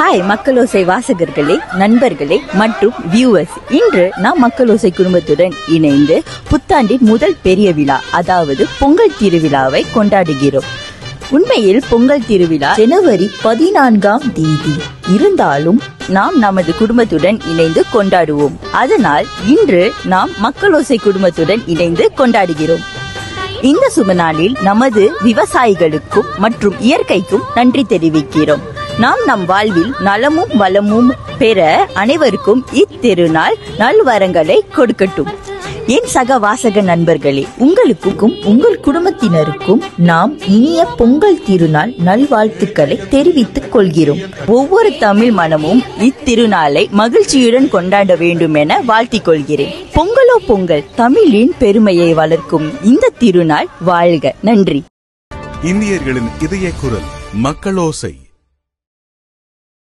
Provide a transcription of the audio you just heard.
Hi மக்களோசை வாசகர்களே, நண்பர்களே மற்றும் viewers. இன்று நாம் மக்களோசை குடும்பத்துடன் இணைந்து புத்தாண்டின் முதல் பெரிய விழா, அதாவது பொங்கல் திருவிழாவை கொண்டாடுகிறோம். உண்மையில் பொங்கல் திருவிழா ஜனவரி 14ஆம் தேதி இருந்தாலும் நாம் நமது குடும்பத்துடன் இணைந்து கொண்டாடுவோம். அதனால் இன்று நாம் மக்களோசை குடும்பத்துடன் இணைந்து கொண்டாடுகிறோம். இந்த சுப நாளில் நமது விவசாயிகளுக்கும் மற்றும் இயற்கைக்கும் நன்றி தெரிவிக்கிறோம். நாம் நம் வாழ்வில் நலமும் வளமும் பெற அனைவருக்கும் இத்திருநாள் நல்வரங்களை கொடுக்கட்டும். என் சக வாசக நண்பர்களே, உங்களுக்கும் உங்கள் குடும்பத்தினருக்கும் நாம் இனிய பொங்கல் திருநாள் நல்வாழ்த்துக்களை தெரிவித்துக் கொள்கிறோம். ஒவ்வொரு தமிழ் மனமும் இத்திருநாளை மகிழ்ச்சியுடன் கொண்டாட வேண்டும் என வாழ்த்திக் கொள்கிறேன். பொங்கலோ பொங்கல், தமிழின் பெருமையை வளர்க்கும் இந்த திருநாள் வாழ்க. நன்றி. இந்தியர்களின் இதய குரல் மக்களோசை.